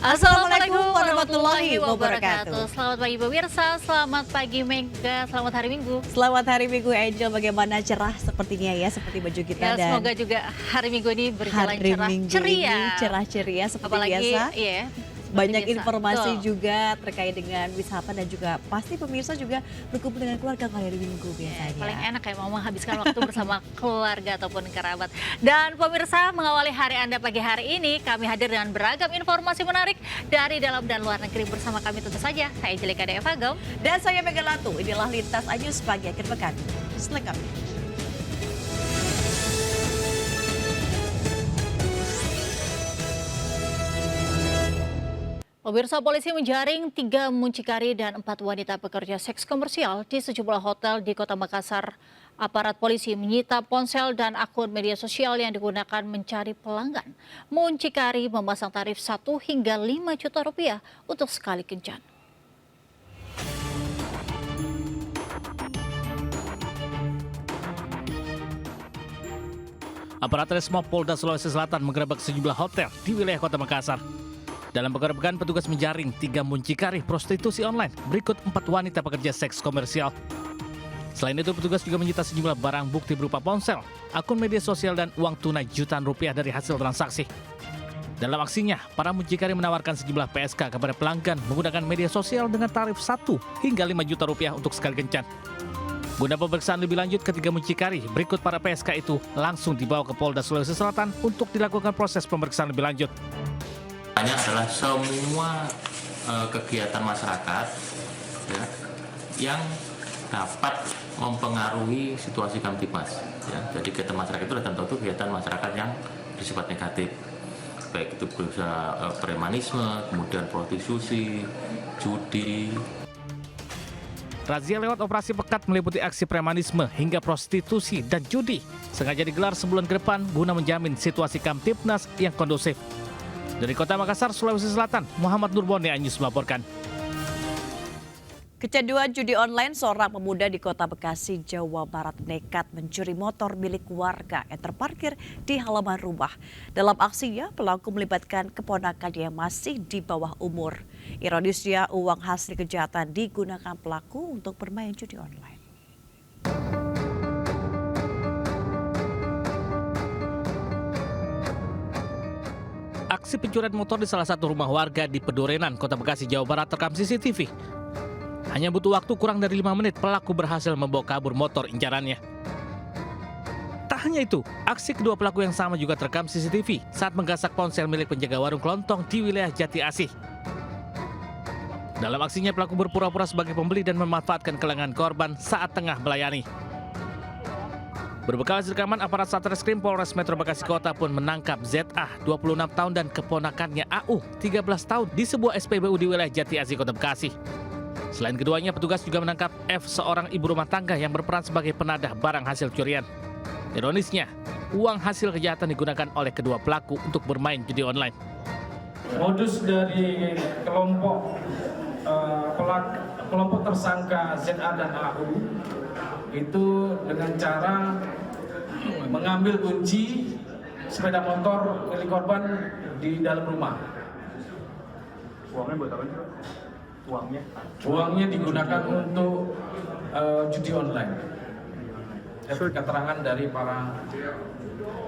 Assalamualaikum warahmatullahi wabarakatuh. Selamat pagi pemirsa, selamat pagi Mega, selamat hari Minggu. Selamat hari Minggu Angel, bagaimana cerah sepertinya ya seperti baju kita Ya, dan semoga juga hari Minggu ini berjalan hari cerah Minggu ceria. ini cerah ceria seperti Apalagi, biasa. Iya, Banyak biasa. informasi Betul. juga terkait dengan wisata dan juga pasti pemirsa juga berkumpul dengan keluarga kalau hari Minggu biasanya. Paling enak ya mau menghabiskan waktu bersama keluarga ataupun kerabat. Dan pemirsa, mengawali hari Anda pagi hari ini, kami hadir dengan beragam informasi menarik dari dalam dan luar negeri bersama kami tentu saja. Saya Jelika Deva Gom. Dan saya Mega Latu, inilah Lintas Anyus pagi akhir pekan. Selengkapnya. Pemirsa, polisi menjaring 3 muncikari dan 4 wanita pekerja seks komersial di sejumlah hotel di Kota Makassar. Aparat polisi menyita ponsel dan akun media sosial yang digunakan mencari pelanggan. Muncikari memasang tarif 1 hingga 5 juta rupiah untuk sekali kencan. Aparat Resmob Polda Sulawesi Selatan menggerebek sejumlah hotel di wilayah Kota Makassar. Dalam penggerebekan, petugas menjaring 3 muncikari prostitusi online, berikut 4 wanita pekerja seks komersial. Selain itu, petugas juga menyita sejumlah barang bukti berupa ponsel, akun media sosial, dan uang tunai jutaan rupiah dari hasil transaksi. Dalam aksinya, para muncikari menawarkan sejumlah PSK kepada pelanggan menggunakan media sosial dengan tarif 1 hingga 5 juta rupiah untuk sekali kencan. Guna pemeriksaan lebih lanjut ketiga muncikari, berikut para PSK itu langsung dibawa ke Polda Sulawesi Selatan untuk dilakukan proses pemeriksaan lebih lanjut. Hanya adalah semua kegiatan masyarakat ya, yang dapat mempengaruhi situasi Kamtibmas. Ya. Jadi kegiatan masyarakat itu tentu kegiatan masyarakat yang bersifat negatif, baik itu berusaha premanisme, kemudian prostitusi, judi. Razia lewat operasi pekat meliputi aksi premanisme hingga prostitusi dan judi. Sengaja digelar sebulan ke depan guna menjamin situasi Kamtibnas yang kondusif. Dari Kota Makassar, Sulawesi Selatan, Muhammad Nurbone Anyus melaporkan. Kecanduan judi online, seorang pemuda di Kota Bekasi, Jawa Barat nekat mencuri motor milik warga yang terparkir di halaman rumah. Dalam aksinya, pelaku melibatkan keponakannya yang masih di bawah umur. Ironisnya, uang hasil kejahatan digunakan pelaku untuk bermain judi online. Aksi pencurian motor di salah satu rumah warga di Pedorenan, Kota Bekasi, Jawa Barat terekam CCTV. Hanya butuh waktu kurang dari 5 menit, pelaku berhasil membawa kabur motor incarannya. Tak hanya itu, aksi kedua pelaku yang sama juga terekam CCTV saat menggasak ponsel milik penjaga warung kelontong di wilayah Jati Asih. Dalam aksinya, pelaku berpura-pura sebagai pembeli dan memanfaatkan kelengan korban saat tengah melayani. Berbekal hasil rekaman, aparat Satreskrim Polres Metro Bekasi Kota pun menangkap ZA, 26 tahun, dan keponakannya AU, 13 tahun, di sebuah SPBU di wilayah Jati Asih, Kota Bekasi. Selain keduanya, petugas juga menangkap F, seorang ibu rumah tangga yang berperan sebagai penadah barang hasil curian. Ironisnya, uang hasil kejahatan digunakan oleh kedua pelaku untuk bermain judi online. Modus dari kelompok tersangka ZA dan AU itu dengan cara mengambil kunci sepeda motor milik korban di dalam rumah. Uangnya buat apa sih? Uangnya digunakan untuk judi online. Keterangan dari para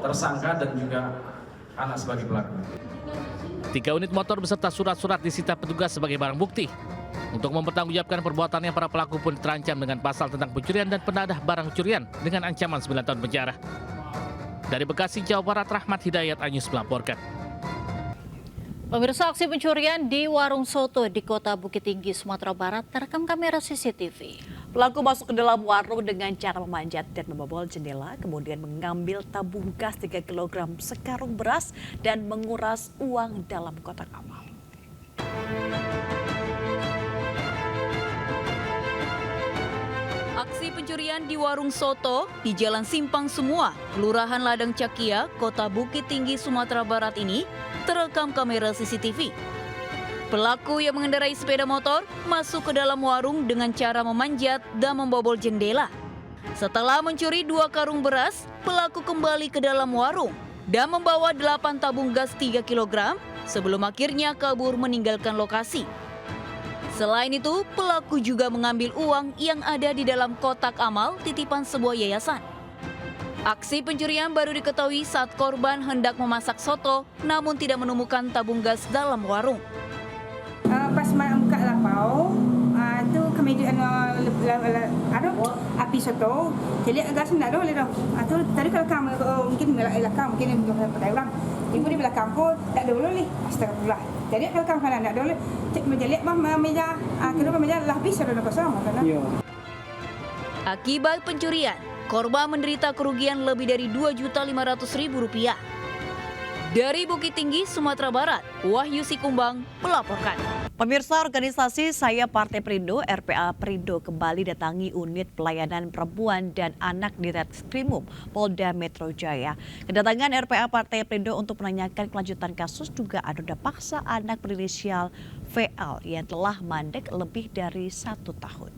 tersangka dan juga anak sebagai pelaku. 3 unit motor beserta surat-surat disita petugas sebagai barang bukti. Untuk mempertanggungjawabkan perbuatannya, para pelaku pun terancam dengan pasal tentang pencurian dan penadah barang curian dengan ancaman 9 tahun penjara. Dari Bekasi, Jawa Barat, Rahmat Hidayat Anyus melaporkan. Pemirsa, aksi pencurian di warung soto di Kota Bukit Tinggi, Sumatera Barat terekam kamera CCTV. Pelaku masuk ke dalam warung dengan cara memanjat dan membobol jendela, kemudian mengambil tabung gas 3 kg sekarung beras dan menguras uang dalam kotak amal. Aksi pencurian di warung soto di Jalan Simpang Semua, Kelurahan Ladang Cakia, Kota Bukit Tinggi, Sumatera Barat ini terekam kamera CCTV. Pelaku yang mengendarai sepeda motor masuk ke dalam warung dengan cara memanjat dan membobol jendela. Setelah mencuri 2 karung beras, pelaku kembali ke dalam warung dan membawa 8 tabung gas 3 kg sebelum akhirnya kabur meninggalkan lokasi. Selain itu, pelaku juga mengambil uang yang ada di dalam kotak amal titipan sebuah yayasan. Aksi pencurian baru diketahui saat korban hendak memasak soto, namun tidak menemukan tabung gas dalam warung. Pas malam buka lapau, tu kami api soto, jadi gas nak dulu dah. Tu tadi kalau kamu mungkin belakang mungkin pakai orang. Ibu di belakang pun tak dulu ni. Astagfirullah. Jadi kalau kamu nak dulu, cek menjelik meja, kedua meja lah habis sudah kosong kan. Akibat pencurian, korban menderita kerugian lebih dari Rp2.500.000. Dari Bukit Tinggi, Sumatera Barat, Wahyu Sikumbang melaporkan. Pemirsa, organisasi Saya Partai Perindo RPA Perindo kembali datangi unit pelayanan perempuan dan anak di Reskrimum Polda Metro Jaya. Kedatangan RPA Partai Perindo untuk menanyakan kelanjutan kasus dugaan ruda paksa anak berinisial VL yang telah mandek lebih dari 1 tahun.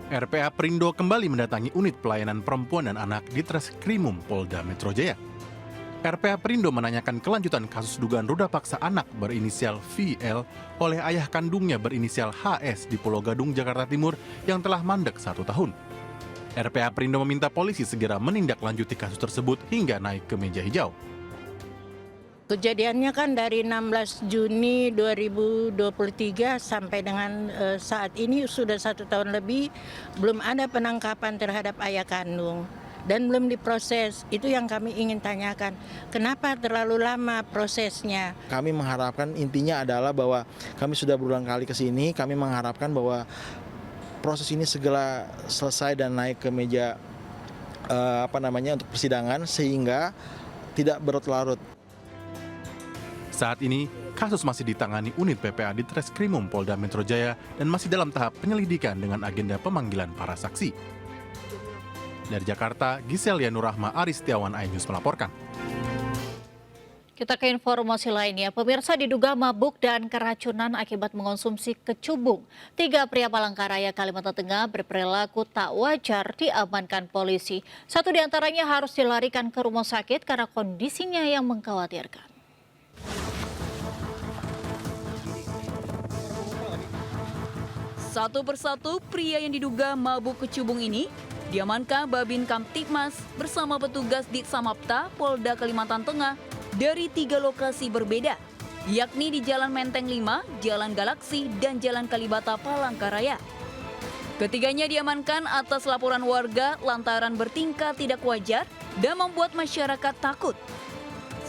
RPA Perindo kembali mendatangi unit pelayanan perempuan dan anak di Treskrimum Polda Metro Jaya. RPA Perindo menanyakan kelanjutan kasus dugaan ruda paksa anak berinisial VL oleh ayah kandungnya berinisial HS di Pulau Gadung, Jakarta Timur yang telah mandek 1 tahun. RPA Perindo meminta polisi segera menindaklanjuti kasus tersebut hingga naik ke meja hijau. Kejadiannya kan dari 16 Juni 2023 sampai dengan saat ini sudah 1 tahun lebih, belum ada penangkapan terhadap ayah kandung dan belum diproses. Itu yang kami ingin tanyakan, kenapa terlalu lama prosesnya? Kami mengharapkan, intinya adalah bahwa kami sudah berulang kali ke sini, kami mengharapkan bahwa proses ini segera selesai dan naik ke meja untuk persidangan sehingga tidak berlarut-larut. Saat ini, kasus masih ditangani unit PPA di Treskrimum Polda Metro Jaya dan masih dalam tahap penyelidikan dengan agenda pemanggilan para saksi. Dari Jakarta, Gisel Yanurahma, Aris Setiawan, iNews melaporkan. Kita ke informasi lainnya. Pemirsa, diduga mabuk dan keracunan akibat mengonsumsi kecubung. 3 pria Palangkaraya, Kalimantan Tengah berperilaku tak wajar diamankan polisi. 1 diantaranya harus dilarikan ke rumah sakit karena kondisinya yang mengkhawatirkan. Satu persatu pria yang diduga mabuk kecubung ini diamankan Babin Kamtibmas bersama petugas Ditsamapta Polda Kalimantan Tengah dari 3 lokasi berbeda, yakni di Jalan Menteng 5, Jalan Galaksi, dan Jalan Kalibata Palangkaraya. Ketiganya diamankan atas laporan warga lantaran bertingkah tidak wajar dan membuat masyarakat takut.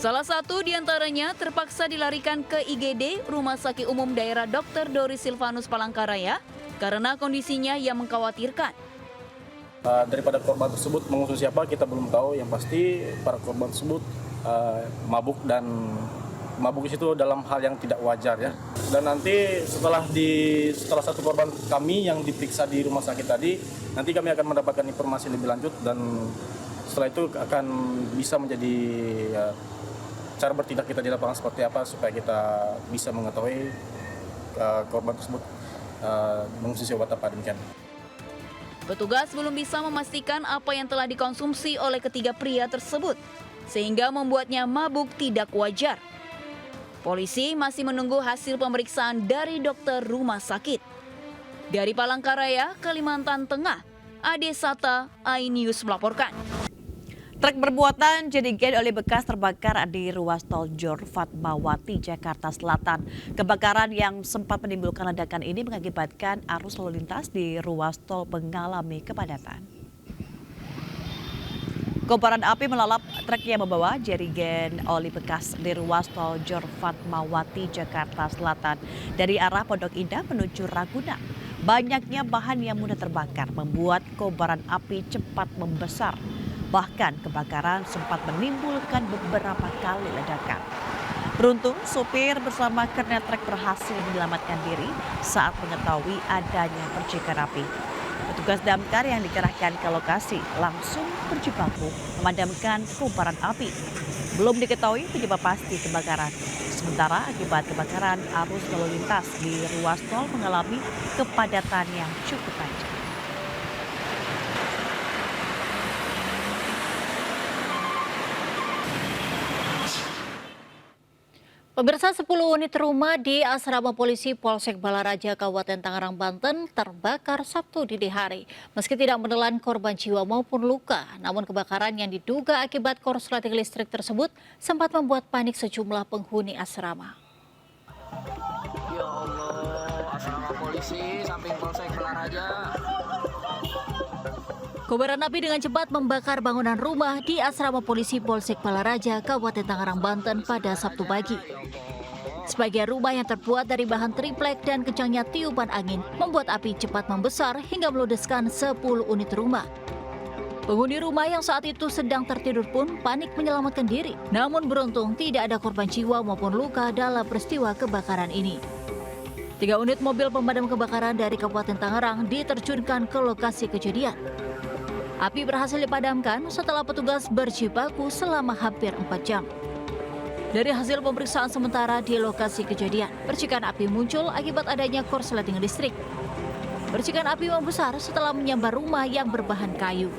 Salah satu diantaranya terpaksa dilarikan ke IGD Rumah Sakit Umum Daerah Dr. Doris Silvanus Palangkaraya karena kondisinya yang mengkhawatirkan. Daripada korban tersebut mengusung siapa kita belum tahu. Yang pasti para korban tersebut mabuk dan mabuk di situ dalam hal yang tidak wajar ya. Dan nanti setelah satu korban kami yang diperiksa di rumah sakit tadi, nanti kami akan mendapatkan informasi lebih lanjut dan setelah itu akan bisa menjadi cara bertindak kita di lapangan seperti apa supaya kita bisa mengetahui korban tersebut mengonsumsi obat apa demikian. Petugas belum bisa memastikan apa yang telah dikonsumsi oleh ketiga pria tersebut, sehingga membuatnya mabuk tidak wajar. Polisi masih menunggu hasil pemeriksaan dari dokter rumah sakit. Dari Palangkaraya, Kalimantan Tengah, Ade Sata, iNews melaporkan. Truk bermuatan jerigen oli bekas terbakar di ruas tol Jor Fatmawati, Jakarta Selatan. Kebakaran yang sempat menimbulkan ledakan ini mengakibatkan arus lalu lintas di ruas tol mengalami kepadatan. Kobaran api melalap truk yang membawa jerigen oli bekas di ruas tol Jor Fatmawati, Jakarta Selatan dari arah Pondok Indah menuju Ragunan. Banyaknya bahan yang mudah terbakar membuat kobaran api cepat membesar. Bahkan kebakaran sempat menimbulkan beberapa kali ledakan. Beruntung sopir bersama kernet truk berhasil menyelamatkan diri saat mengetahui adanya percikan api. Petugas damkar yang dikerahkan ke lokasi langsung berjibaku memadamkan kobaran api. Belum diketahui penyebab pasti kebakaran. Sementara akibat kebakaran, arus lalu lintas di ruas tol mengalami kepadatan yang cukup panjang. Pemirsa, 10 unit rumah di asrama polisi Polsek Balaraja, Kabupaten Tangerang, Banten terbakar Sabtu dini hari. Meski tidak menelan korban jiwa maupun luka, namun kebakaran yang diduga akibat korsleting listrik tersebut sempat membuat panik sejumlah penghuni asrama. Ya Allah, asrama polisi samping Polsek Balaraja. Kobaran api dengan cepat membakar bangunan rumah di asrama polisi Polsek Balaraja, Kabupaten Tangerang, Banten pada Sabtu pagi. Sebagian rumah yang terbuat dari bahan triplek dan kencangnya tiupan angin membuat api cepat membesar hingga meludeskan 10 unit rumah. Penghuni rumah yang saat itu sedang tertidur pun panik menyelamatkan diri. Namun beruntung tidak ada korban jiwa maupun luka dalam peristiwa kebakaran ini. 3 unit mobil pemadam kebakaran dari Kabupaten Tangerang diterjunkan ke lokasi kejadian. Api berhasil dipadamkan setelah petugas berjibaku selama hampir 4 jam. Dari hasil pemeriksaan sementara di lokasi kejadian, percikan api muncul akibat adanya korsleting listrik. Percikan api membesar setelah menyambar rumah yang berbahan kayu.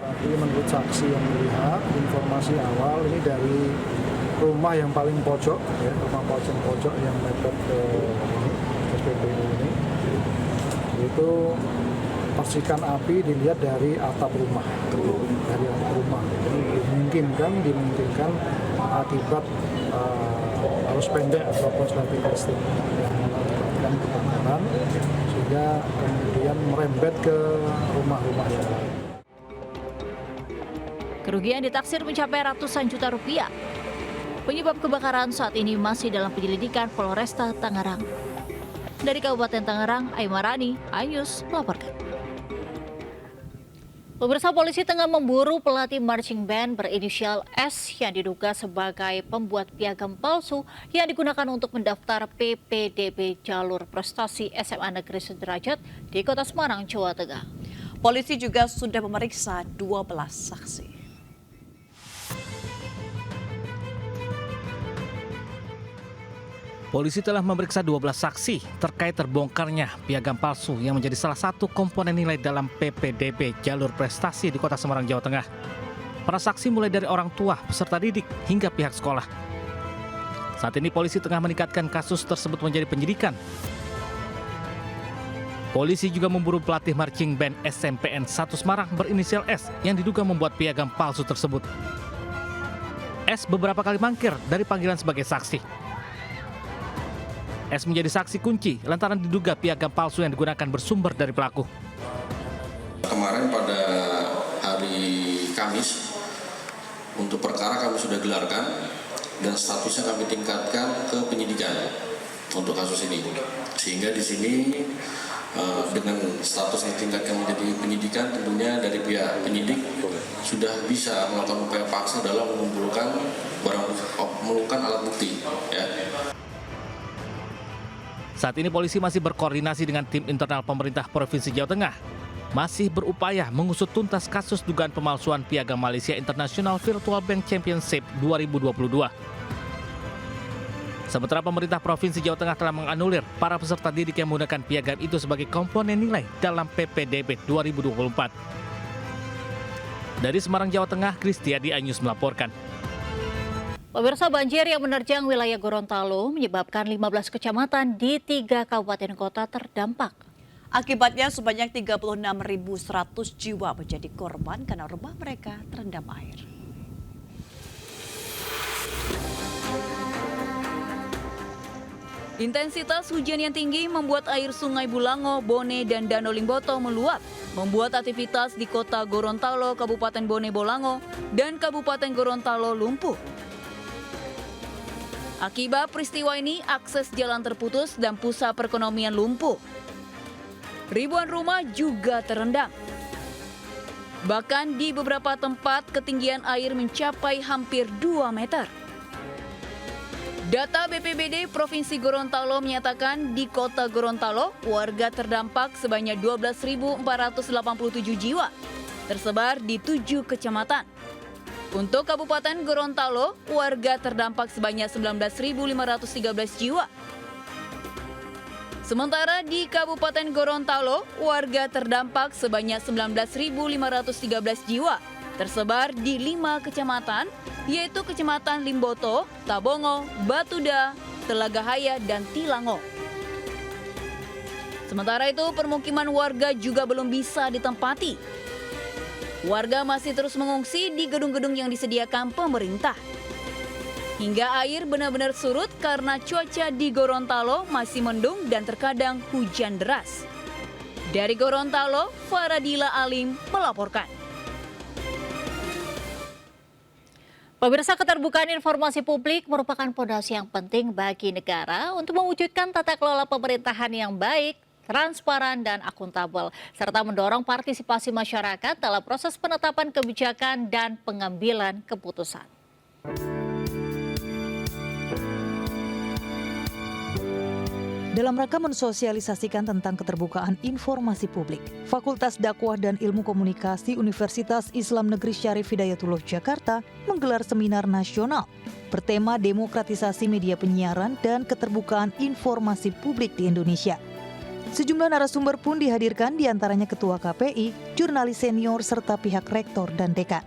Tadi menurut saksi yang melihat, informasi awal ini dari rumah yang paling pojok, ya, rumah paling pojok yang mepet ke SPBU ini, itu percikan api dilihat dari atap rumah, dimungkinkan akibat arus pendek atau korsleting listrik yang menyebabkan kebakaran, sehingga kemudian merembet ke rumah-rumah yang lain. Kerugian ditaksir mencapai ratusan juta rupiah. Penyebab kebakaran saat ini masih dalam penyelidikan Polresta Tangerang. Dari Kabupaten Tangerang, Aimarani, iNews melaporkan. Pemirsa, polisi tengah memburu pelatih marching band berinisial S yang diduga sebagai pembuat piagam palsu yang digunakan untuk mendaftar PPDB jalur prestasi SMA Negeri Sederajat di Kota Semarang, Jawa Tengah. Polisi juga sudah memeriksa 12 saksi. Polisi telah memeriksa 12 saksi terkait terbongkarnya piagam palsu yang menjadi salah satu komponen nilai dalam PPDB jalur prestasi di Kota Semarang, Jawa Tengah. Para saksi mulai dari orang tua, peserta didik, hingga pihak sekolah. Saat ini polisi tengah meningkatkan kasus tersebut menjadi penyidikan. Polisi juga memburu pelatih marching band SMPN 1 Semarang berinisial S yang diduga membuat piagam palsu tersebut. S beberapa kali mangkir dari panggilan sebagai saksi. S menjadi saksi kunci lantaran diduga piagam palsu yang digunakan bersumber dari pelaku. Kemarin pada hari Kamis, untuk perkara kami sudah gelarkan dan statusnya kami tingkatkan ke penyidikan untuk kasus ini. Sehingga di sini dengan status ditingkatkan menjadi penyidikan, tentunya dari pihak penyidik sudah bisa melakukan upaya paksa dalam mengumpulkan alat bukti. Ya. Saat ini polisi masih berkoordinasi dengan tim internal pemerintah Provinsi Jawa Tengah. Masih berupaya mengusut tuntas kasus dugaan pemalsuan piagam Malaysia International Virtual Bank Championship 2022. Sementara pemerintah Provinsi Jawa Tengah telah menganulir para peserta didik yang menggunakan piagam itu sebagai komponen nilai dalam PPDB 2024. Dari Semarang, Jawa Tengah, Kristiadi, iNews melaporkan. Pemirsa, banjir yang menerjang wilayah Gorontalo menyebabkan 15 kecamatan di 3 kabupaten kota terdampak. Akibatnya sebanyak 36.100 jiwa menjadi korban karena rumah mereka terendam air. Intensitas hujan yang tinggi membuat air Sungai Bulango, Bone, dan Danau Limboto meluap, membuat aktivitas di kota Gorontalo, Kabupaten Bone Bolango, dan Kabupaten Gorontalo lumpuh. Akibat peristiwa ini, akses jalan terputus dan pusat perekonomian lumpuh. Ribuan rumah juga terendam. Bahkan di beberapa tempat ketinggian air mencapai hampir 2 meter. Data BPBD Provinsi Gorontalo menyatakan di kota Gorontalo, warga terdampak sebanyak 12.487 jiwa, tersebar di 7 kecamatan. Untuk Kabupaten Gorontalo, warga terdampak sebanyak 19.513 jiwa. Sementara di Kabupaten Gorontalo, warga terdampak sebanyak 19.513 jiwa, tersebar di 5 kecamatan yaitu Kecamatan Limboto, Tabongo, Batuda, Telagahaya, dan Tilango. Sementara itu, permukiman warga juga belum bisa ditempati. Warga masih terus mengungsi di gedung-gedung yang disediakan pemerintah. Hingga air benar-benar surut karena cuaca di Gorontalo masih mendung dan terkadang hujan deras. Dari Gorontalo, Faradila Alim melaporkan. Pemirsa, keterbukaan informasi publik merupakan fondasi yang penting bagi negara untuk mewujudkan tata kelola pemerintahan yang baik, transparan, dan akuntabel, serta mendorong partisipasi masyarakat dalam proses penetapan kebijakan dan pengambilan keputusan. Dalam rangka mensosialisasikan tentang keterbukaan informasi publik, Fakultas Dakwah dan Ilmu Komunikasi Universitas Islam Negeri Syarif Hidayatullah Jakarta menggelar seminar nasional bertema demokratisasi media penyiaran dan keterbukaan informasi publik di Indonesia. Sejumlah narasumber pun dihadirkan, diantaranya Ketua KPI, jurnalis senior, serta pihak rektor dan dekan.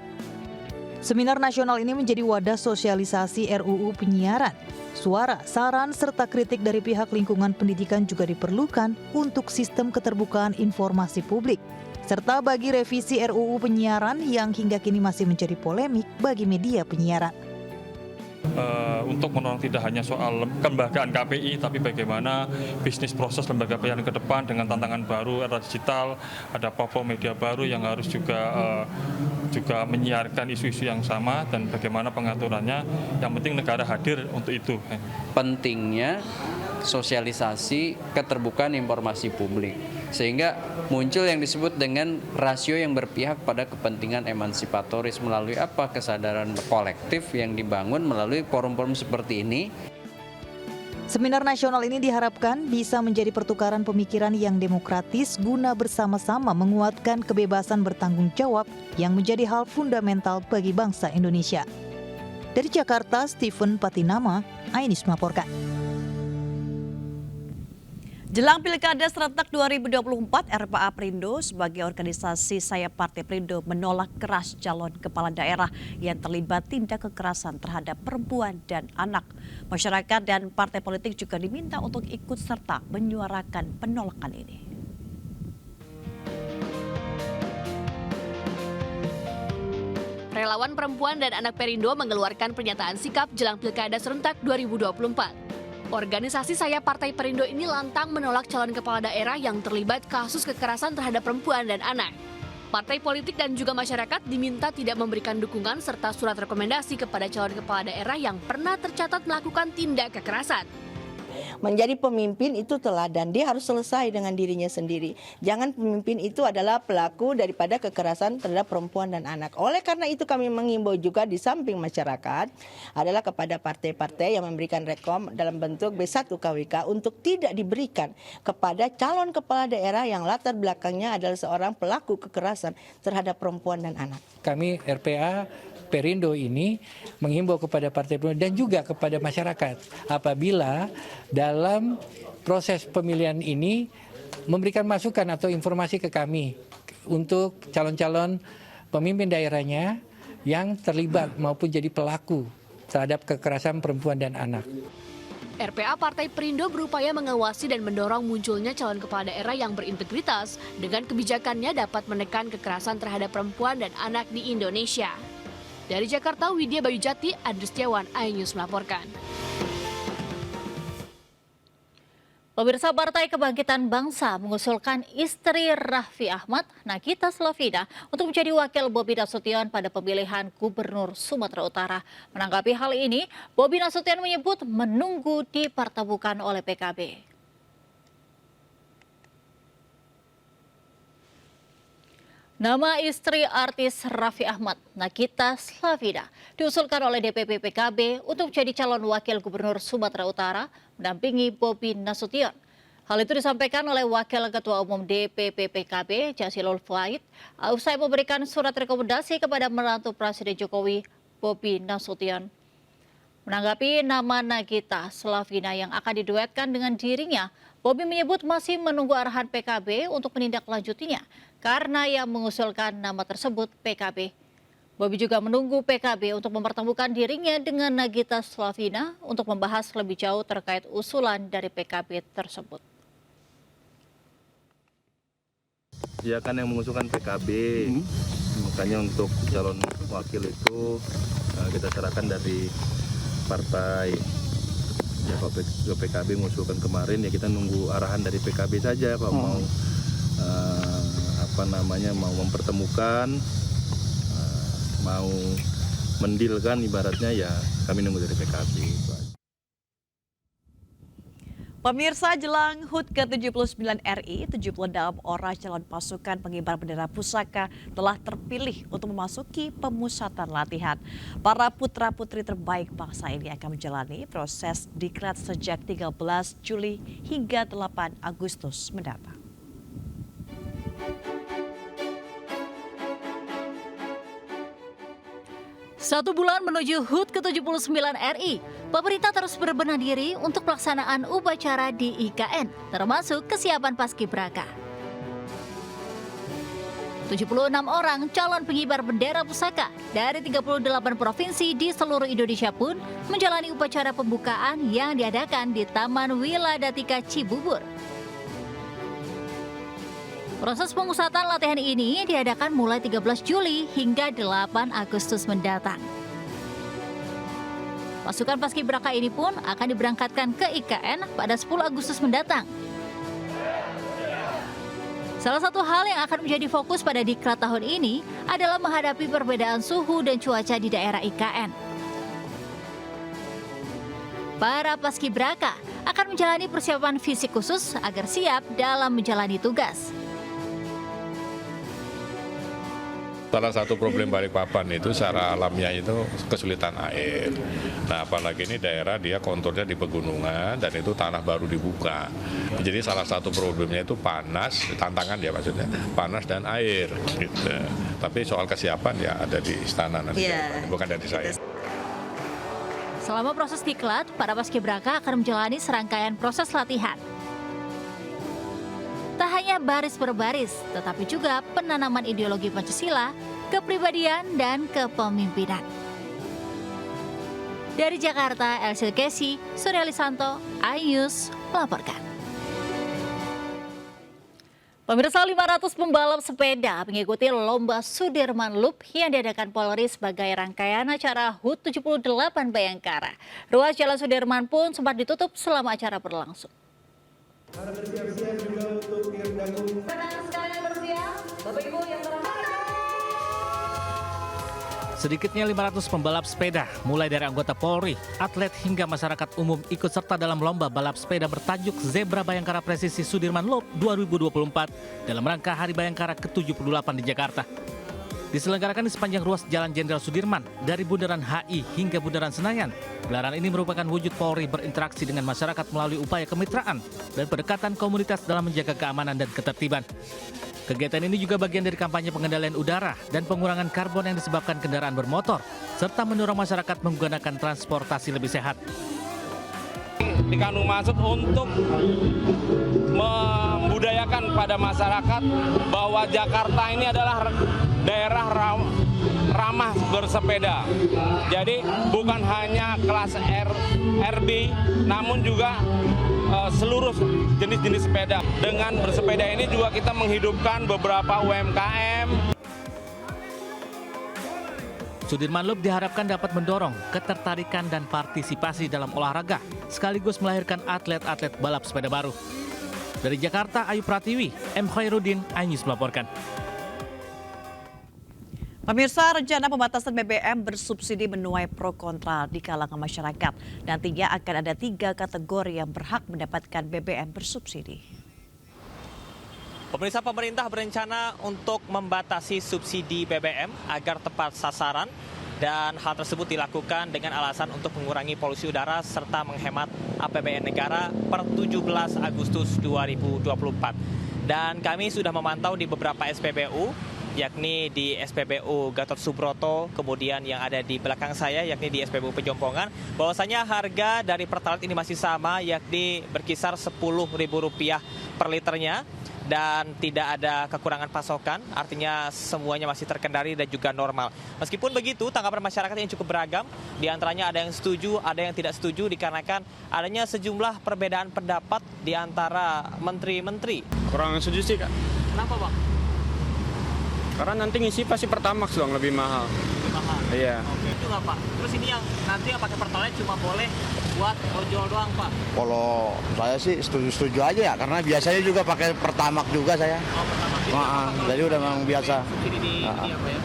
Seminar nasional ini menjadi wadah sosialisasi RUU penyiaran. Suara, saran, serta kritik dari pihak lingkungan pendidikan juga diperlukan untuk sistem keterbukaan informasi publik, serta bagi revisi RUU penyiaran yang hingga kini masih menjadi polemik bagi media penyiaran. Untuk mendorong tidak hanya soal kelembagaan KPI, tapi bagaimana bisnis proses lembaga penyiaran ke depan dengan tantangan baru, era digital, ada platform media baru yang harus juga menyiarkan isu-isu yang sama, dan bagaimana pengaturannya. Yang penting negara hadir untuk itu. Pentingnya sosialisasi keterbukaan informasi publik, sehingga muncul yang disebut dengan rasio yang berpihak pada kepentingan emansipatoris melalui apa? Kesadaran kolektif yang dibangun melalui forum-forum seperti ini. Seminar nasional ini diharapkan bisa menjadi pertukaran pemikiran yang demokratis guna bersama-sama menguatkan kebebasan bertanggung jawab yang menjadi hal fundamental bagi bangsa Indonesia. Dari Jakarta, Stephen Patinama, Ainis melaporkan. Jelang Pilkada serentak 2024, RPA Perindo sebagai organisasi sayap Partai Perindo menolak keras calon kepala daerah yang terlibat tindak kekerasan terhadap perempuan dan anak. Masyarakat dan partai politik juga diminta untuk ikut serta menyuarakan penolakan ini. Relawan perempuan dan anak Perindo mengeluarkan pernyataan sikap jelang Pilkada serentak 2024. Organisasi sayap Partai Perindo ini lantang menolak calon kepala daerah yang terlibat kasus kekerasan terhadap perempuan dan anak. Partai politik dan juga masyarakat diminta tidak memberikan dukungan serta surat rekomendasi kepada calon kepala daerah yang pernah tercatat melakukan tindak kekerasan. Menjadi pemimpin itu teladan, dia harus selesai dengan dirinya sendiri. Jangan pemimpin itu adalah pelaku daripada kekerasan terhadap perempuan dan anak. Oleh karena itu kami mengimbau juga di samping masyarakat adalah kepada partai-partai yang memberikan rekom dalam bentuk B1 KWK untuk tidak diberikan kepada calon kepala daerah yang latar belakangnya adalah seorang pelaku kekerasan terhadap perempuan dan anak. Kami RPA Perindo ini menghimbau kepada Partai Perindo dan juga kepada masyarakat apabila dalam proses pemilihan ini memberikan masukan atau informasi ke kami untuk calon-calon pemimpin daerahnya yang terlibat maupun jadi pelaku terhadap kekerasan perempuan dan anak. RPA Partai Perindo berupaya mengawasi dan mendorong munculnya calon kepala daerah yang berintegritas dengan kebijakannya dapat menekan kekerasan terhadap perempuan dan anak di Indonesia. Dari Jakarta, Widya Bayu Jati, Andri Setiawan, iNews melaporkan. Pemirsa, Partai Kebangkitan Bangsa mengusulkan istri Raffi Ahmad, Nagita Slavina, untuk menjadi wakil Bobi Nasution pada pemilihan Gubernur Sumatera Utara. Menanggapi hal ini, Bobi Nasution menyebut menunggu dipertemukan oleh PKB. Nama istri artis Raffi Ahmad, Nagita Slavina, diusulkan oleh DPP PKB untuk menjadi calon wakil Gubernur Sumatera Utara mendampingi Bobi Nasution. Hal itu disampaikan oleh Wakil Ketua Umum DPP PKB, Jasilul Fawait, usai memberikan surat rekomendasi kepada menantu Presiden Jokowi, Bobi Nasution. Menanggapi nama Nagita Slavina yang akan diduetkan dengan dirinya, Bobi menyebut masih menunggu arahan PKB untuk menindaklanjutinya karena yang mengusulkan nama tersebut PKB. Bobi juga menunggu PKB untuk mempertemukan dirinya dengan Nagita Slavina untuk membahas lebih jauh terkait usulan dari PKB tersebut. Dia kan yang mengusulkan PKB, makanya untuk calon wakil itu kita serahkan dari partai. Ya kalau PKB mengusulkan kemarin ya kita nunggu arahan dari PKB saja kalau mau mempertemukan, mau mendilkan ibaratnya ya kami nunggu dari PKB. Pemirsa, jelang HUT ke-79 RI, 76 orang calon pasukan pengibar bendera pusaka telah terpilih untuk memasuki pemusatan latihan. Para putra-putri terbaik bangsa ini akan menjalani proses diklat sejak 13 Juli hingga 8 Agustus mendatang. Satu bulan menuju HUT ke-79 RI, pemerintah terus berbenah diri untuk pelaksanaan upacara di IKN, termasuk kesiapan Paskibraka. 76 orang calon pengibar bendera pusaka dari 38 provinsi di seluruh Indonesia pun menjalani upacara pembukaan yang diadakan di Taman Wiladatika Cibubur. Proses pemusatan latihan ini diadakan mulai 13 Juli hingga 8 Agustus mendatang. Pasukan Paskibraka ini pun akan diberangkatkan ke IKN pada 10 Agustus mendatang. Salah satu hal yang akan menjadi fokus pada diklat tahun ini adalah menghadapi perbedaan suhu dan cuaca di daerah IKN. Para Paskibraka akan menjalani persiapan fisik khusus agar siap dalam menjalani tugas. Salah satu problem Balikpapan itu secara alamnya itu kesulitan air. Nah, apalagi ini daerah dia konturnya di pegunungan dan itu tanah baru dibuka. Jadi salah satu problemnya itu panas, tantangan ya maksudnya, panas dan air gitu. Tapi soal kesiapan ya ada di istana nanti, bukan dari saya. Selama proses diklat, para Paskibraka akan menjalani serangkaian proses latihan. Tak hanya baris per baris, tetapi juga penanaman ideologi Pancasila, kepribadian, dan kepemimpinan. Dari Jakarta, Elsil Kesi, Surya Lisanto, iNews melaporkan. Pemirsa, 500 pembalap sepeda mengikuti lomba Sudirman Loop yang diadakan Polri sebagai rangkaian acara HUT 78 Bayangkara. Ruas Jalan Sudirman pun sempat ditutup selama acara berlangsung. Sedikitnya 500 pembalap sepeda, mulai dari anggota Polri, atlet hingga masyarakat umum ikut serta dalam lomba balap sepeda bertajuk Zebra Bayangkara Presisi Sudirman Loop 2024 dalam rangka Hari Bayangkara ke-78 di Jakarta. Diselenggarakan di sepanjang ruas Jalan Jenderal Sudirman, dari Bundaran HI hingga Bundaran Senayan. Gelaran ini merupakan wujud Polri berinteraksi dengan masyarakat melalui upaya kemitraan dan pendekatan komunitas dalam menjaga keamanan dan ketertiban. Kegiatan ini juga bagian dari kampanye pengendalian udara dan pengurangan karbon yang disebabkan kendaraan bermotor, serta mendorong masyarakat menggunakan transportasi lebih sehat. Dikandung maksud untuk membudayakan pada masyarakat bahwa Jakarta ini adalah daerah ramah bersepeda. Jadi bukan hanya kelas RB, namun juga seluruh jenis-jenis sepeda. Dengan bersepeda ini juga kita menghidupkan beberapa UMKM. Sudirman Loop diharapkan dapat mendorong ketertarikan dan partisipasi dalam olahraga, sekaligus melahirkan atlet-atlet balap sepeda baru. Dari Jakarta, Ayu Pratiwi, M. Khairuddin, iNews melaporkan. Pemirsa, rencana pembatasan BBM bersubsidi menuai pro kontra di kalangan masyarakat. Nantinya akan ada 3 kategori yang berhak mendapatkan BBM bersubsidi. Pemirsa, pemerintah berencana untuk membatasi subsidi BBM agar tepat sasaran, dan hal tersebut dilakukan dengan alasan untuk mengurangi polusi udara serta menghemat APBN negara per 17 Agustus 2024. Dan kami sudah memantau di beberapa SPBU, yakni di SPBU Gatot Subroto, kemudian yang ada di belakang saya yakni di SPBU Pejompongan, bahwasanya harga dari Pertalite ini masih sama, yakni berkisar Rp10.000 per liternya. dan tidak ada kekurangan pasokan, artinya semuanya masih terkendali dan juga normal. Meskipun begitu, tanggapan masyarakat yang cukup beragam, di antaranya ada yang setuju, ada yang tidak setuju dikarenakan adanya sejumlah perbedaan pendapat di antara menteri-menteri. Kurang setuju sih, Kak. Kenapa, Bang? Karena nanti ngisi pasti Pertamax dong, lebih mahal. Lebih mahal? Iya. Oke, itu nggak, Pak? Terus ini yang nanti yang pakai Pertalite cuma boleh buat ojol doang, Pak? Kalau saya sih setuju aja ya, karena biasanya juga pakai Pertamax juga saya. Oh, Pertamax juga. Jadi udah memang biasa.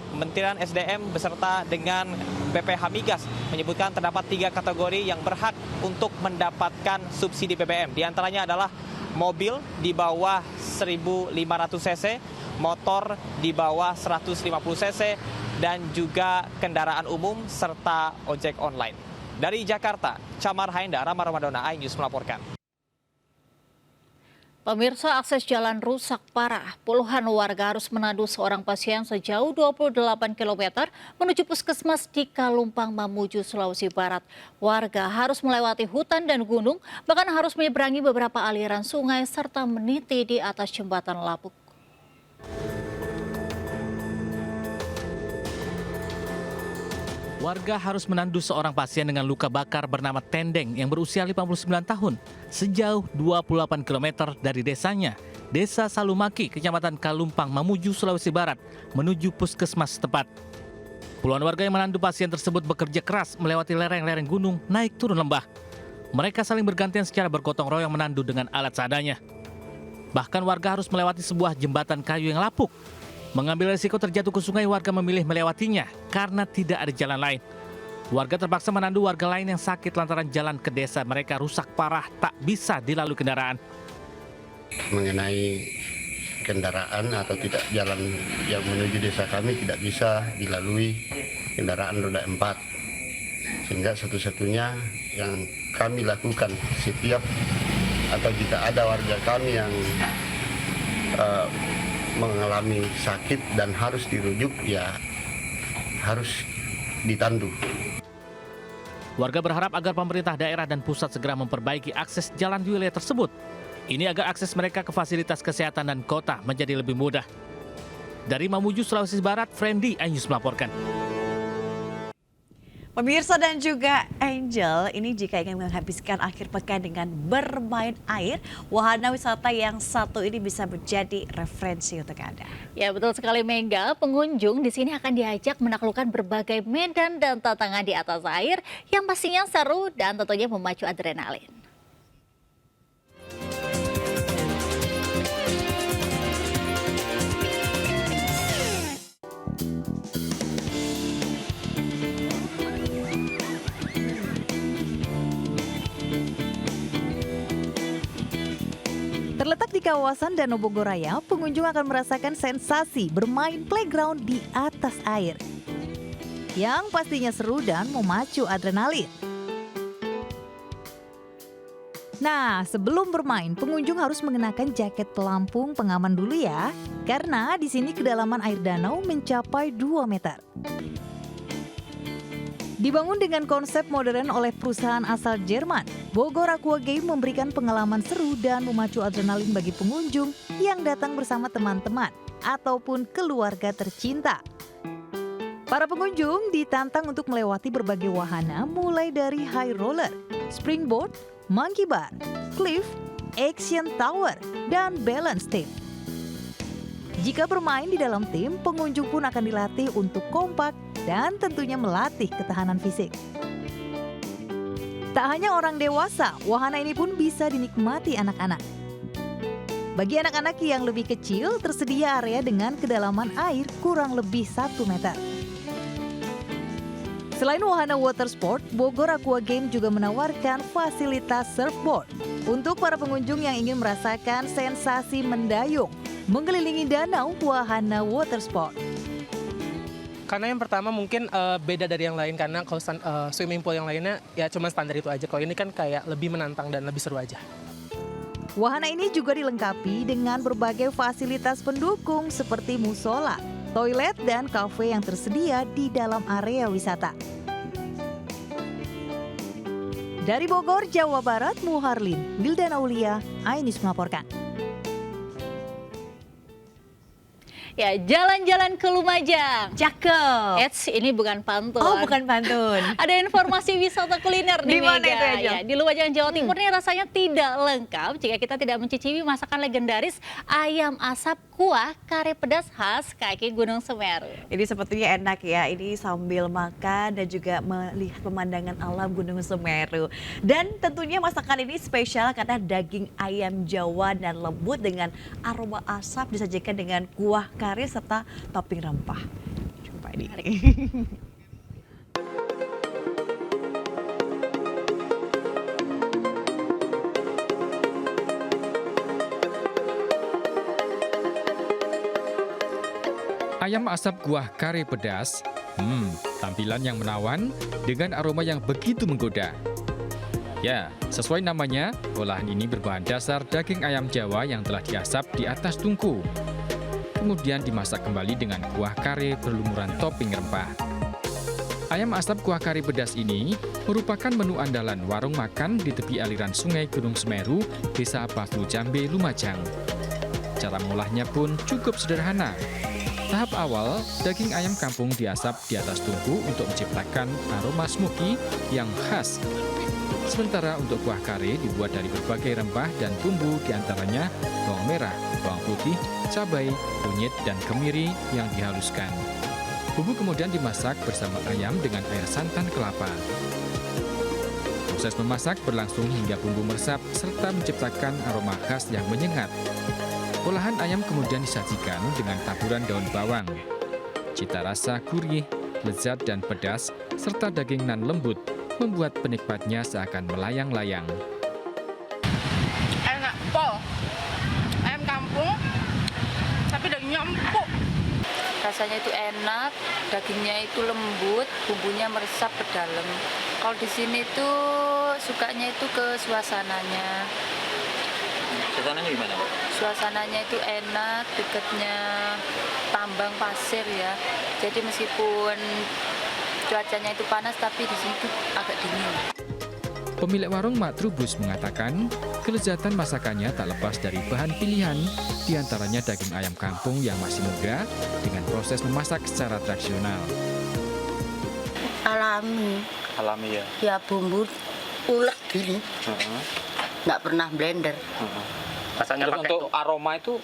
Kementerian SDM beserta dengan BPH Migas menyebutkan terdapat 3 kategori yang berhak untuk mendapatkan subsidi BBM. Di antaranya adalah mobil di bawah 1.500 cc, motor di bawah 150 cc, dan juga kendaraan umum serta ojek online. Dari Jakarta, Camar Haindar, Rama Ramadona, iNews melaporkan. Pemirsa, akses jalan rusak parah. Puluhan warga harus menandu seorang pasien sejauh 28 km menuju puskesmas di Kalumpang, Mamuju, Sulawesi Barat. Warga harus melewati hutan dan gunung, bahkan harus menyeberangi beberapa aliran sungai serta meniti di atas jembatan lapuk. Warga harus menandu seorang pasien dengan luka bakar bernama Tendeng yang berusia 59 tahun sejauh 28 km dari desanya, Desa Salumaki, Kecamatan Kalumpang, Mamuju, Sulawesi Barat, menuju puskesmas setempat. Puluhan warga yang menandu pasien tersebut bekerja keras melewati lereng-lereng gunung, naik turun lembah. Mereka saling bergantian secara bergotong royong menandu dengan alat seadanya. Bahkan warga harus melewati sebuah jembatan kayu yang lapuk. Mengambil risiko terjatuh ke sungai, warga memilih melewatinya karena tidak ada jalan lain. Warga terpaksa menandu warga lain yang sakit lantaran jalan ke desa mereka rusak parah, tak bisa dilalui kendaraan. Mengenai kendaraan atau tidak jalan yang menuju desa kami tidak bisa dilalui kendaraan roda 4. Sehingga satu-satunya yang kami lakukan setiap atau jika ada warga kami yang mengalami sakit dan harus dirujuk, ya harus ditandu. Warga berharap agar pemerintah daerah dan pusat segera memperbaiki akses jalan di wilayah tersebut. Ini agar akses mereka ke fasilitas kesehatan dan kota menjadi lebih mudah. Dari Mamuju, Sulawesi Barat, Friendly, iNews melaporkan. Pemirsa dan juga Angel, ini jika ingin menghabiskan akhir pekan dengan bermain air, wahana wisata yang satu ini bisa menjadi referensi untuk Anda. Ya, betul sekali, Mega. Pengunjung di sini akan diajak menaklukkan berbagai medan dan tantangan di atas air yang pastinya seru dan tentunya memacu adrenalin. Terletak di kawasan Danau Bogoraya, pengunjung akan merasakan sensasi bermain playground di atas air, yang pastinya seru dan memacu adrenalin. Nah, sebelum bermain, pengunjung harus mengenakan jaket pelampung pengaman dulu ya, karena di sini kedalaman air danau mencapai 2 meter. Dibangun dengan konsep modern oleh perusahaan asal Jerman, Bogor Aqua Game memberikan pengalaman seru dan memacu adrenalin bagi pengunjung yang datang bersama teman-teman ataupun keluarga tercinta. Para pengunjung ditantang untuk melewati berbagai wahana mulai dari high roller, springboard, monkey bar, cliff, action tower, dan balance team. Jika bermain di dalam tim, pengunjung pun akan dilatih untuk kompak dan tentunya melatih ketahanan fisik. Tak hanya orang dewasa, wahana ini pun bisa dinikmati anak-anak. Bagi anak-anak yang lebih kecil, tersedia area dengan kedalaman air kurang lebih 1 meter. Selain wahana water sport, Bogor Aqua Game juga menawarkan fasilitas surfboard untuk para pengunjung yang ingin merasakan sensasi mendayung, mengelilingi danau wahana water sport. Karena yang pertama mungkin beda dari yang lain, karena kalau swimming pool yang lainnya ya cuma standar itu aja. Kalau ini kan kayak lebih menantang dan lebih seru aja. Wahana ini juga dilengkapi dengan berbagai fasilitas pendukung seperti musola, toilet, dan kafe yang tersedia di dalam area wisata. Dari Bogor, Jawa Barat, Muharlin, Wildan Aulia, iNews melaporkan. Ya, jalan-jalan ke Lumajang. Cakep. Eits, ini bukan pantun. Oh, bukan pantun. Ada informasi wisata kuliner nih, Di mana Mega. itu, Angel? Ya, di Lumajang, Jawa Timur nih rasanya tidak lengkap jika kita tidak mencicipi masakan legendaris ayam asap kuah kare pedas khas kaki Gunung Semeru. Ini sepertinya enak ya, ini sambil makan dan juga melihat pemandangan alam Gunung Semeru. Dan tentunya masakan ini spesial karena daging ayam Jawa dan lembut dengan aroma asap disajikan dengan kuah kari serta topping rempah. Coba ini. Ayam asap kuah kare pedas, tampilan yang menawan dengan aroma yang begitu menggoda. Ya, sesuai namanya, olahan ini berbahan dasar daging ayam Jawa yang telah diasap di atas tungku. Kemudian dimasak kembali dengan kuah kare berlumuran topping rempah. Ayam asap kuah kare pedas ini merupakan menu andalan warung makan di tepi aliran sungai Gunung Semeru, Desa Pavlu Jambe, Lumajang. Cara mengolahnya pun cukup sederhana. Tahap awal, daging ayam kampung diasap di atas tungku untuk menciptakan aroma smoky yang khas. Sementara untuk kuah kare dibuat dari berbagai rempah dan bumbu diantaranya bawang merah, bawang putih, cabai, kunyit, dan kemiri yang dihaluskan. Bumbu kemudian dimasak bersama ayam dengan air santan kelapa. Proses memasak berlangsung hingga bumbu meresap serta menciptakan aroma khas yang menyengat. Olahan ayam kemudian disajikan dengan taburan daun bawang. Cita rasa gurih, lezat dan pedas, serta daging nan lembut membuat penikmatnya seakan melayang-layang. Enak, pol. Ayam kampung, tapi dagingnya empuk. Rasanya itu enak, dagingnya itu lembut, bumbunya meresap ke dalam. Kalau di sini tuh sukanya itu ke suasananya. Suasananya gimana, Pak? Suasananya itu enak, dekatnya tambang pasir ya. Jadi meskipun cuacanya itu panas, tapi di sini tuh agak dingin. Pemilik warung Mak Trubus mengatakan, kelezatan masakannya tak lepas dari bahan pilihan, diantaranya daging ayam kampung yang masih muda dengan proses memasak secara tradisional. Alami. Alami ya? Ya bumbu ulek gini, nggak pernah blender. Rasanya untuk aroma itu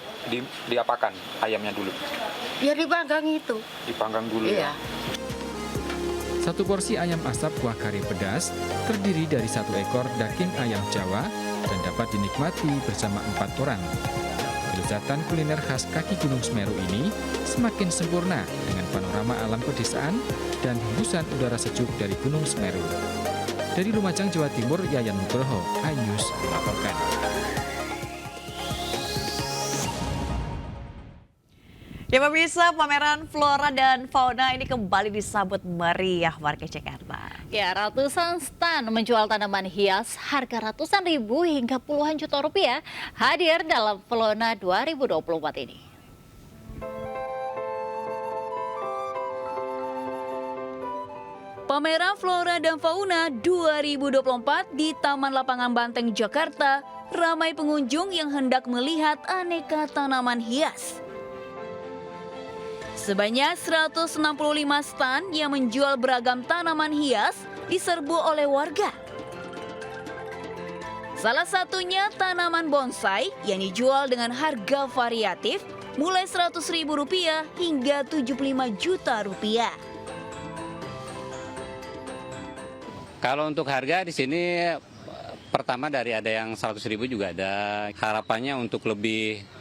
diapakan ayamnya dulu? Ya dipanggang itu. Dipanggang dulu iya. Ya? Satu porsi ayam asap kuah kari pedas terdiri dari 1 ekor daging ayam Jawa dan dapat dinikmati bersama 4 orang. Kelezatan kuliner khas kaki Gunung Semeru ini semakin sempurna dengan panorama alam pedesaan dan hembusan udara sejuk dari Gunung Semeru. Dari Lumajang, Jawa Timur, Yayan Nugroho, iNews melaporkan. Ya pemirsa, pameran flora dan fauna ini kembali disambut meriah warga Jakarta. Ya, ratusan stan menjual tanaman hias harga ratusan ribu hingga puluhan juta rupiah hadir dalam Flona 2024 ini. Pameran Flora dan Fauna 2024 di Taman Lapangan Banteng, Jakarta ramai pengunjung yang hendak melihat aneka tanaman hias. Sebanyak 165 stan yang menjual beragam tanaman hias diserbu oleh warga. Salah satunya tanaman bonsai yang dijual dengan harga variatif mulai Rp100.000 hingga Rp75 juta. Kalau untuk harga di sini pertama dari ada yang 100.000 juga ada. Harapannya untuk lebih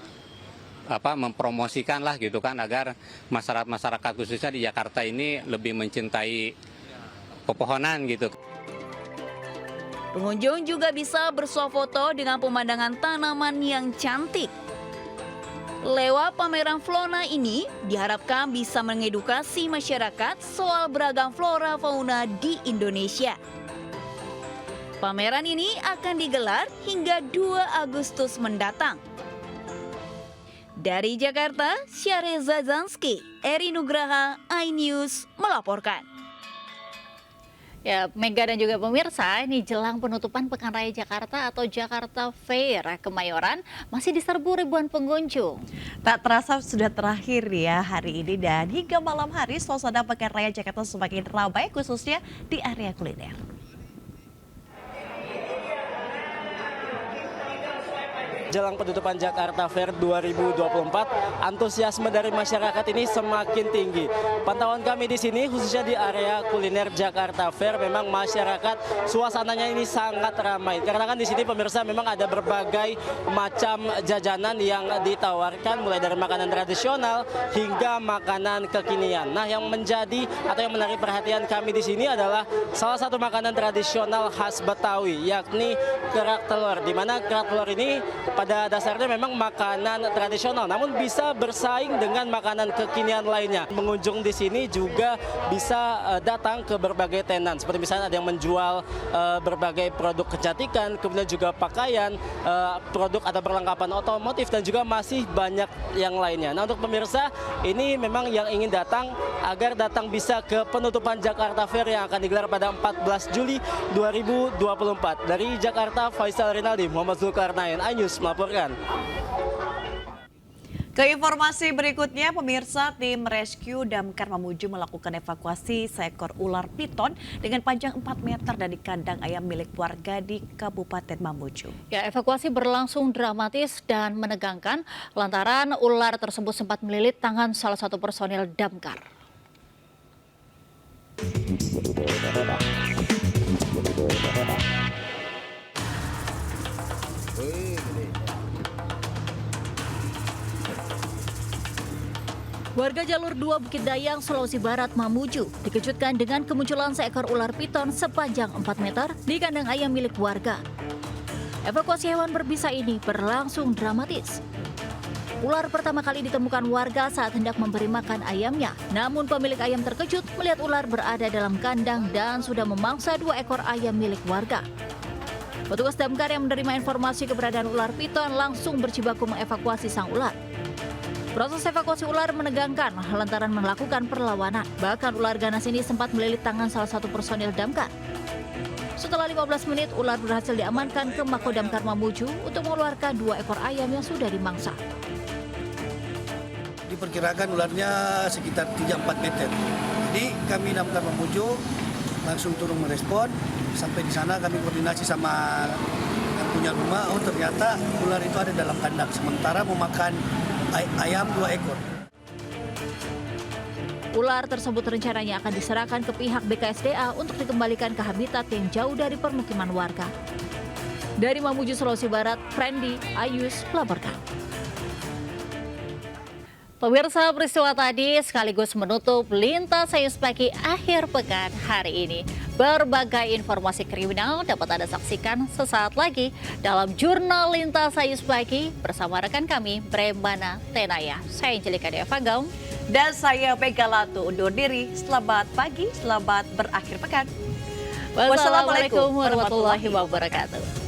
mempromosikan lah gitu kan agar masyarakat khususnya di Jakarta ini lebih mencintai pepohonan gitu. Pengunjung juga bisa bersuah foto dengan pemandangan tanaman yang cantik. Lewat pameran Flora ini diharapkan bisa mengedukasi masyarakat soal beragam flora fauna di Indonesia. Pameran ini akan digelar hingga 2 Agustus mendatang. Dari Jakarta, Syareza Zanski, Eri Nugraha, iNews melaporkan. Ya, Mega dan juga pemirsa, ini jelang penutupan Pekan Raya Jakarta atau Jakarta Fair Kemayoran masih diserbu ribuan pengunjung. Tak terasa sudah terakhir ya hari ini dan hingga malam hari suasana Pekan Raya Jakarta semakin ramai khususnya di area kuliner. Jelang penutupan Jakarta Fair 2024, antusiasme dari masyarakat ini semakin tinggi. Pantauan kami di sini, khususnya di area kuliner Jakarta Fair, memang masyarakat suasananya ini sangat ramai. Karena kan di sini pemirsa memang ada berbagai macam jajanan yang ditawarkan, mulai dari makanan tradisional hingga makanan kekinian. Nah, yang menjadi atau yang menarik perhatian kami di sini adalah salah satu makanan tradisional khas Betawi, yakni kerak telur. Di mana kerak telur ini pada dasarnya memang makanan tradisional, namun bisa bersaing dengan makanan kekinian lainnya. Pengunjung di sini juga bisa datang ke berbagai tenan, seperti misalnya ada yang menjual berbagai produk kecantikan, kemudian juga pakaian, produk atau perlengkapan otomotif, dan juga masih banyak yang lainnya. Nah, untuk pemirsa, ini memang yang ingin datang agar datang bisa ke penutupan Jakarta Fair yang akan digelar pada 14 Juli 2024. Dari Jakarta, Faisal Rinaldi, Muhammad Zulkarnain, iNews melaporkan. Ke informasi berikutnya, pemirsa, tim rescue damkar Mamuju melakukan evakuasi seekor ular piton dengan panjang 4 meter dari kandang ayam milik warga di Kabupaten Mamuju. Ya, evakuasi berlangsung dramatis dan menegangkan lantaran ular tersebut sempat melilit tangan salah satu personil damkar. Warga jalur 2 Bukit Dayang, Sulawesi Barat, Mamuju dikejutkan dengan kemunculan seekor ular piton sepanjang 4 meter di kandang ayam milik warga. Evakuasi hewan berbisa ini berlangsung dramatis. Ular pertama kali ditemukan warga saat hendak memberi makan ayamnya. Namun pemilik ayam terkejut melihat ular berada dalam kandang dan sudah memangsa 2 ekor ayam milik warga. Petugas damkar yang menerima informasi keberadaan ular piton langsung berjibaku mengevakuasi sang ular. Proses evakuasi ular menegangkan lantaran melakukan perlawanan. Bahkan ular ganas ini sempat melilit tangan salah satu personil damkar. Setelah 15 menit, ular berhasil diamankan ke Mako Damkar Mamuju untuk mengeluarkan 2 ekor ayam yang sudah dimangsa. Diperkirakan ularnya sekitar 3-4 meter. Jadi kami Damkar Mamuju langsung turun merespon. Sampai di sana kami koordinasi sama yang punya rumah. Oh, ternyata ular itu ada dalam kandang. Sementara memakan ayam 2 ekor. Ular tersebut rencananya akan diserahkan ke pihak BKSDA untuk dikembalikan ke habitat yang jauh dari permukiman warga. Dari Mamuju, Sulawesi Barat, Friendly, iNews melaporkan. Pemirsa, peristiwa tadi sekaligus menutup Lintas Sayus Pagi akhir pekan hari ini. Berbagai informasi kriminal dapat Anda saksikan sesaat lagi dalam Jurnal Lintas Sayus Pagi bersama rekan kami, Bremana Tenaya. Saya Angelika Deva Gaung. Dan saya Mega Latu undur diri. Selamat pagi, selamat berakhir pekan. Wassalamualaikum warahmatullahi wabarakatuh.